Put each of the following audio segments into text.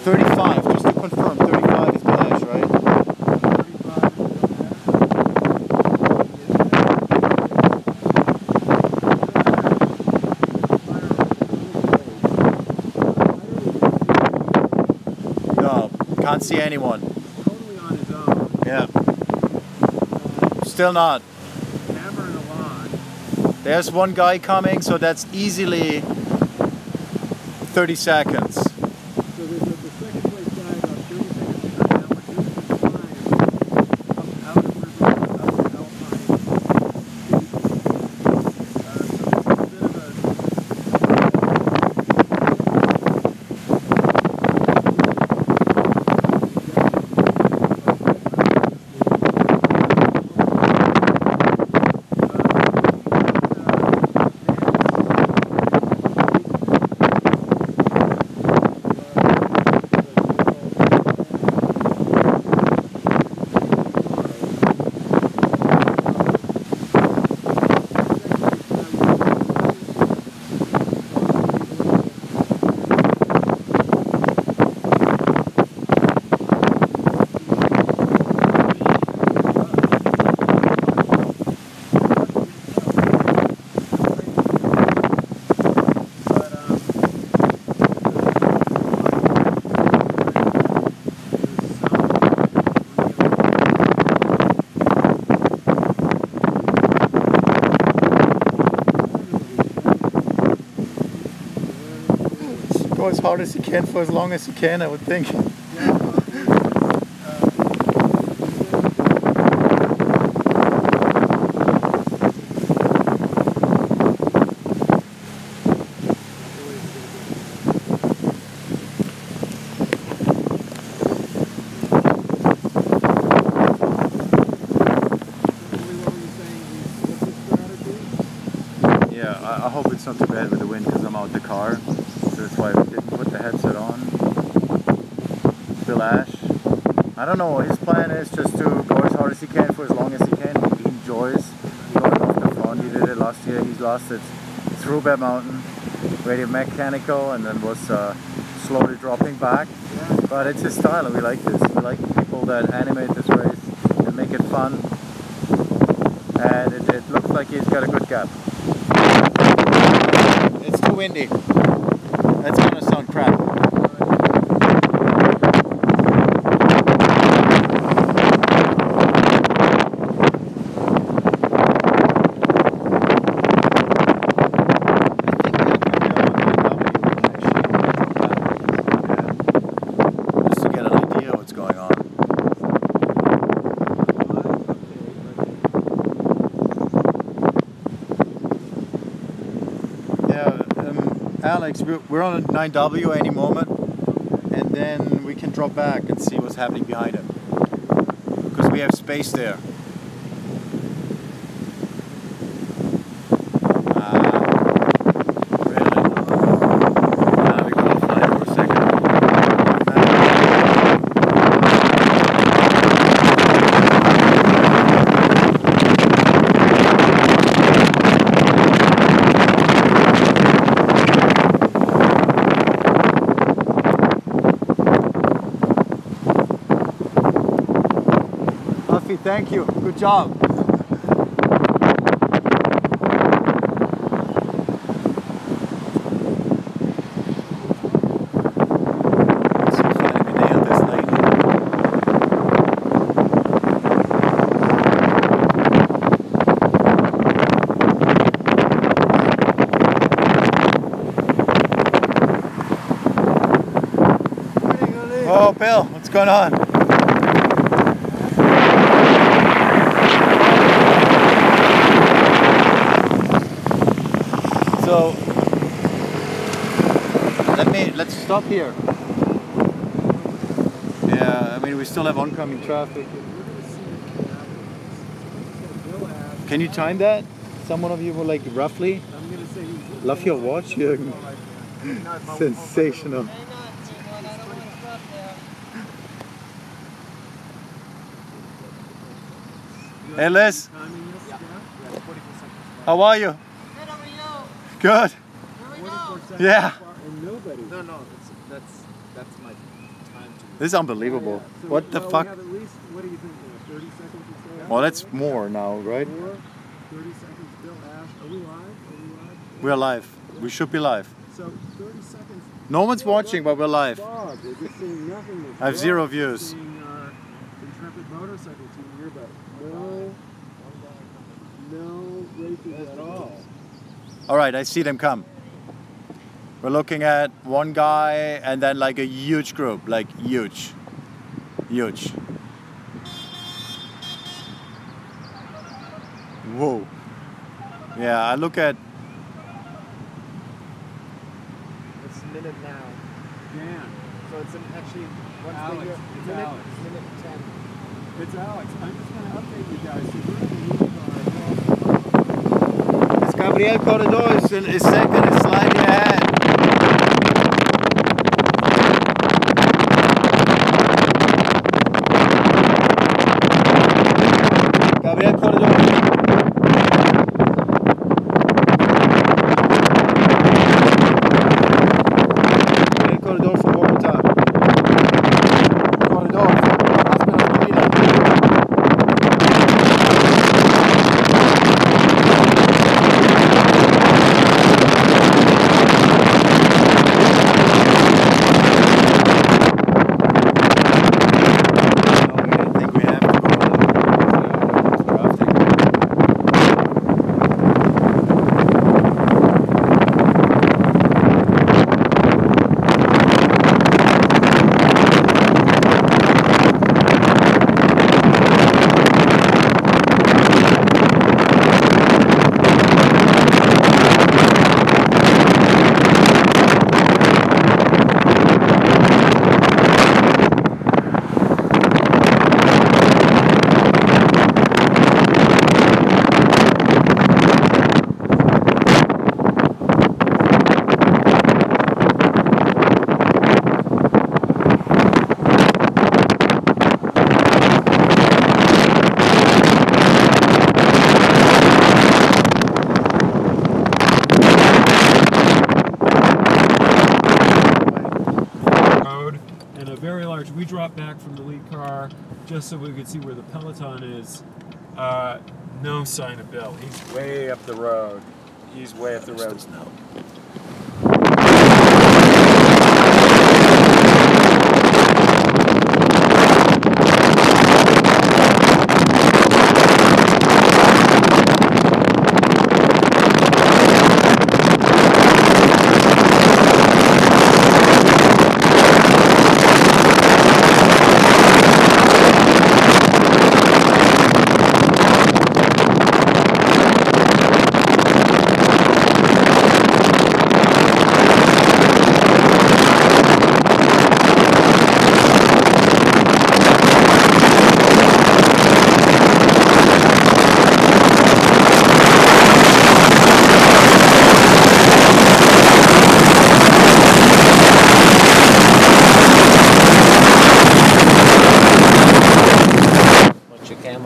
35, just to confirm, 35 is Belash, right? No, can't see anyone. Totally on his own. Yeah. Still not. Never in a lot. There's one guy coming, so that's easily 30 seconds. So there's the second place guy about 30 seconds behind. Now we're doing the climb up out of river, up Alpine. Go as hard as you can for as long as you can, I would think. Yeah, I hope it's not too bad with the wind because I'm out the car. So that's why we didn't put the headset on. Bill Ash, I don't know what his plan is, just to go as hard as he can for as long as he can. He enjoys going off the front. He did it last year. He lost it through Bear Mountain, radio mechanical, and then was slowly dropping back. But it's his style and we like this. We like people that animate this race and make it fun. And it looks like he's got a good gap. It's too windy. That's gonna sound crap. Just to get an idea of what's going on. Alex, we're on a 9W any moment, and then we can drop back and see what's happening behind it, because we have space there. Thank you. Good job. Oh, Bill, what's going on? So let's stop here. Yeah, I mean we still have oncoming traffic. Can you time that? Someone of you will like roughly? I'm gonna say Love your watch, Jürgen. Sensational. Hey Liz, how are you? Good. Here we go. Yeah. And nobody. No, that's my. This is unbelievable. Yeah. So, What the well, fuck? We have at least, what do you think, 30 seconds or so? Well, that's more now, right? More? 30 seconds, Bill Ash. Are we live? Are we live? We're live. We should be live. So 30 seconds. No one's watching, but we're live. Dog. We're just seeing nothing. I have 0 views. Seeing our intrepid motorcycle team here, but no races at all. All right, I see them come. We're looking at one guy and then like a huge group, like huge. Huge. Whoa. Yeah, I look at... It's minute now. Dan. So it's actually once Alex, they hear it's minute, Alex. minute 10. It's Alex. I'm just going to update you guys. So we're in the lead car. It's Gabriel Corredor is second, is slightly ahead. Gabriel Corredor. Gabriel Corredor from Bogotá. Corredor from Aspen We dropped back from the lead car just so we could see where the peloton is. No sign of Bill. He's way up the road. He's way up the road.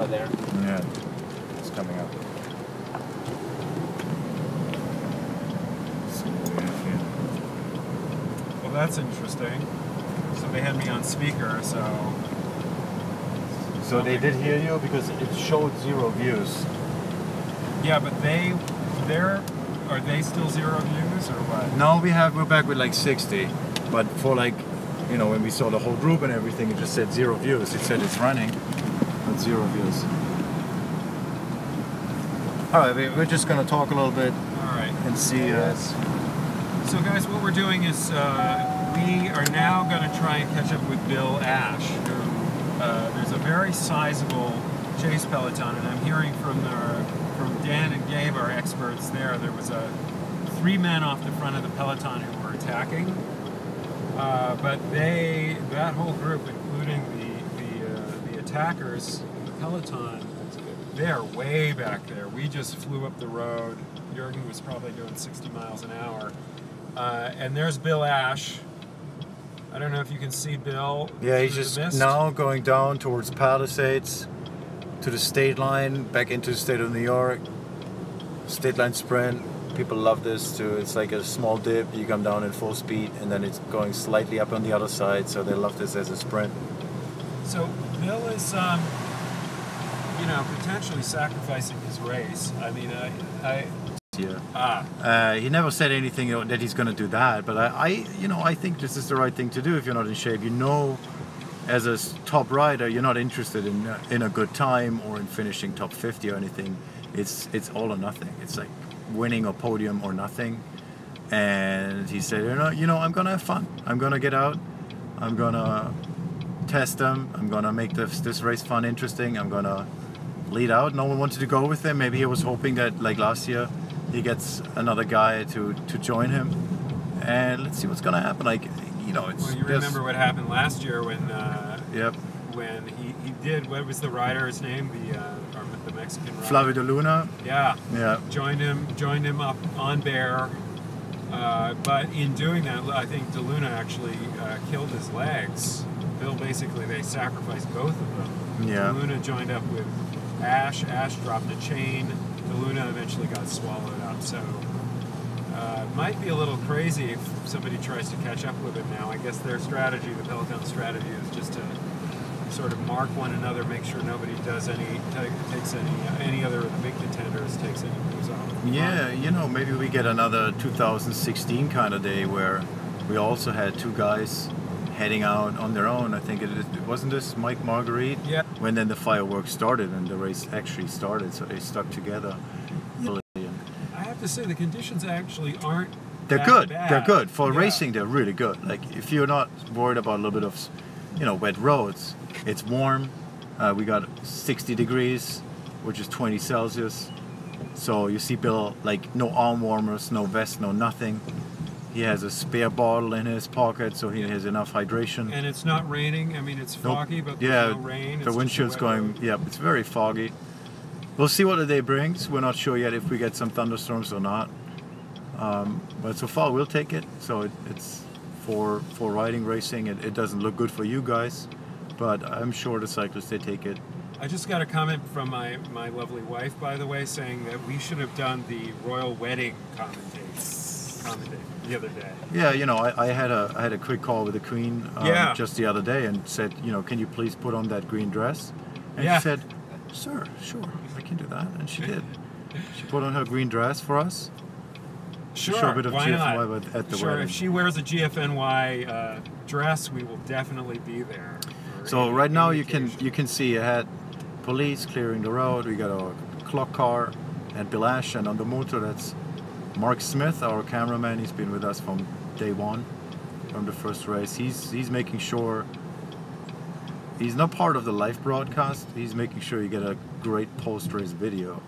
There. Yeah, it's coming up. Well, that's interesting. So they had me on speaker, so... So they did hear you because it showed 0 views. Yeah, but are they still 0 views or what? No, we're back with like 60, but for like, you know, when we saw the whole group and everything, it just said 0 views. It said it's running, but 0 views. All right, we're just gonna talk a little bit. All right. And see. So guys, what we're doing is we are now going to try and catch up with Bill Ash, who there's a very sizable chase peloton, and I'm hearing from Dan and Gabe, our experts there. There was 3 men off the front of the peloton who were attacking, but that whole group, including the attackers, the peloton, they're way back there. We just flew up the road. Jürgen was probably doing 60 miles an hour. And there's Bill Ash. I don't know if you can see Bill. Yeah, he's just now going down towards Palisades, to the state line, back into the state of New York. State line sprint, people love this too. It's like a small dip, you come down in full speed, and then it's going slightly up on the other side, so they love this as a sprint. So Bill is, you know, potentially sacrificing his race. I mean, He never said anything that he's going to do that, but I think this is the right thing to do if you're not in shape. You know, as a top rider, you're not interested in a good time or in finishing top 50 or anything. It's all or nothing. It's like winning a podium or nothing. And he said, you know, I'm gonna have fun. I'm gonna get out. I'm gonna test them. I'm gonna make this race fun, interesting. I'm gonna lead out. No one wanted to go with him. Maybe he was hoping that, like last year, he gets another guy to join him. And let's see what's gonna happen. Like, you know, it's. Well, you remember what happened last year when. Yep. When he did, what was the rider's name? The Mexican rider. Flavio de Luna. Yeah. Yeah. Joined him up on Bear. But in doing that, I think De Luna actually killed his legs. Bill basically, they sacrificed both of them. Yeah. De Luna joined up with Ash. Ash dropped a chain. De Luna eventually got swallowed up. So it might be a little crazy if somebody tries to catch up with him now. I guess their strategy, the Peloton strategy, is just to sort of mark one another, make sure nobody does any other of the big contenders takes any moves off. Yeah, you know, maybe we get another 2016 kind of day where we also had two guys heading out on their own. I think it wasn't this Mike Marguerite? Yeah. When then the fireworks started and the race actually started, so they stuck together. I have to say the conditions actually aren't. They're good. Bad. They're good for racing. They're really good. Like if you're not worried about a little bit of, you know, wet roads, it's warm. We got 60 degrees, which is 20 Celsius. So you see Bill, like no arm warmers, no vest, no nothing. He has a spare bottle in his pocket, so he has enough hydration. And it's not raining. I mean, it's foggy, but there's no rain. The windshield's going. Yeah, it's very foggy. We'll see what the day brings. We're not sure yet if we get some thunderstorms or not. But so far, we'll take it. So it's for riding, racing. It doesn't look good for you guys, but I'm sure the cyclists, they take it. I just got a comment from my lovely wife, by the way, saying that we should have done the royal wedding commentate the other day. Yeah, you know, I had a quick call with the Queen just the other day and said, you know, can you please put on that green dress? And she said, sir, sure, I can do that. And she did. She put on her green dress for us. Sure, show a bit of why GFNY not? At the sure, wedding. if she wears a GFNY dress, we will definitely be there. So right now you can see ahead police clearing the road. We got a clock car and Bill Ash, and on the motor that's Mark Smith, our cameraman. He's been with us from day one, from the first race. He's making sure he's not part of the live broadcast. He's making sure you get a great post-race video,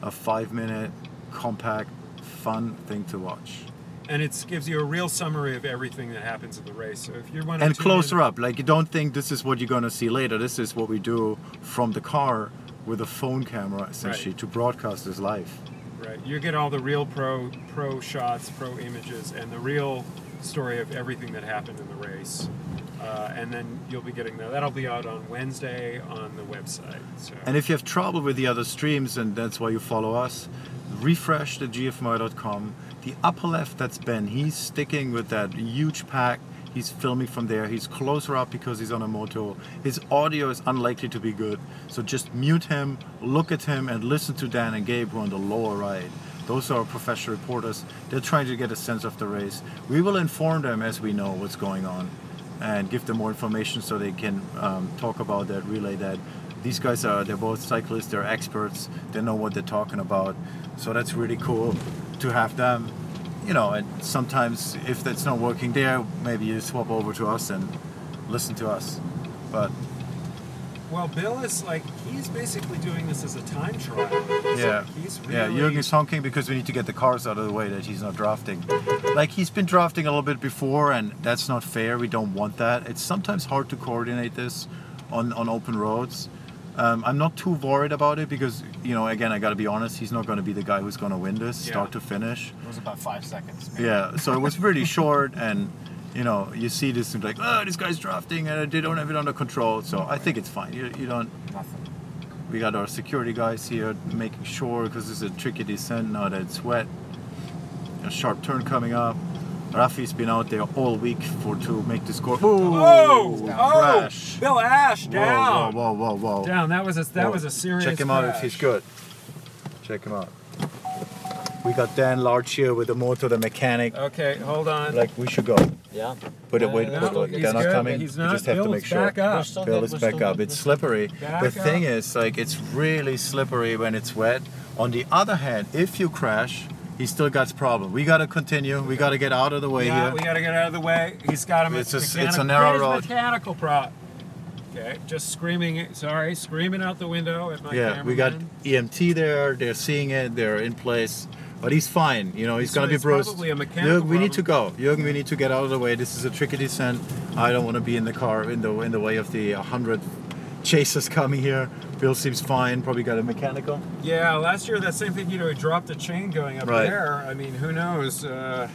a 5-minute compact, fun thing to watch. And it gives you a real summary of everything that happens in the race. So if you want to and closer up, like you don't think this is what you're going to see later. This is what we do from the car with a phone camera, essentially, to broadcast this live. Right. You get all the real pro shots, pro images, and the real story of everything that happened in the race. And then you'll be getting that. That'll be out on Wednesday on the website. So. And if you have trouble with the other streams, and that's why you follow us, refresh the GFNY.com. The upper left, that's Ben. He's sticking with that huge pack. He's filming from there. He's closer up because he's on a moto. His audio is unlikely to be good. So just mute him, look at him, and listen to Dan and Gabe who are on the lower right. Those are professional reporters. They're trying to get a sense of the race. We will inform them as we know what's going on and give them more information so they can talk about that, relay that. These guys they're both cyclists, they're experts, they know what they're talking about. So that's really cool to have them. You know, and sometimes if that's not working there, maybe you swap over to us and listen to us. But well, Bill is like, he's basically doing this as a time trial. Yeah, he's really... yeah. Jürgen's honking because we need to get the cars out of the way that he's not drafting. Like he's been drafting a little bit before, and that's not fair. We don't want that. It's sometimes hard to coordinate this on open roads. I'm not too worried about it because, you know, again, I got to be honest, he's not going to be the guy who's going to win this, start to finish. It was about 5 seconds. Maybe. Yeah, so it was really short, and, you know, you see this and like, oh, this guy's drafting and they don't have it under control. So I think it's fine. You don't... Nothing. We got our security guys here making sure, because this is a tricky descent now that it's wet. A sharp turn coming up. Rafi's been out there all week to make the score. Crash. Bill Ash down. Whoa. Down. That was a serious. Check him out if he's good. Check him out. We got Dan Large here with the motor, the mechanic. Okay, hold on. Like we should go. Yeah. Put it. Wait. He's They're not good, coming. but he's You not. just have to Bill's make sure. back up. Bill is back up. It's slippery. Back The thing up. is, like, it's really slippery when it's wet. On the other hand, if you crash, he still got problem. We gotta continue. We gotta get out of the way Yeah, here. we got to get out of the way. He's got him. It's a narrow road. Mechanical prop. Okay, just screaming. Sorry, screaming out the window at my Yeah, we got cameraman. EMT there. They're seeing it. They're in place. But he's fine. You know, he's gonna be it's bruised. probably a mechanical Jürgen, we need to problem. go. Jürgen, we need to get out of the way. This is a tricky descent. I don't want to be in the car in the way of the 100 chasers coming here. Bill seems fine. Probably got a mechanical. Yeah, last year that same thing, he dropped a chain going up Right. there. I mean, who knows? I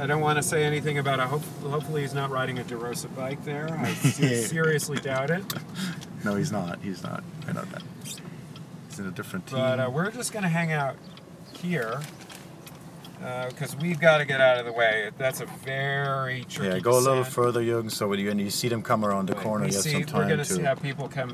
don't want to say anything about it. Hopefully he's not riding a DeRosa bike there. I seriously doubt it. No, he's not. He's not. I know that. He's in a different team. But we're just going to hang out here because we've got to get out of the way. That's a very tricky Yeah, go a little descent. further, Jürgen, so when you see them come around the corner, you have some We're time going to see to. how people come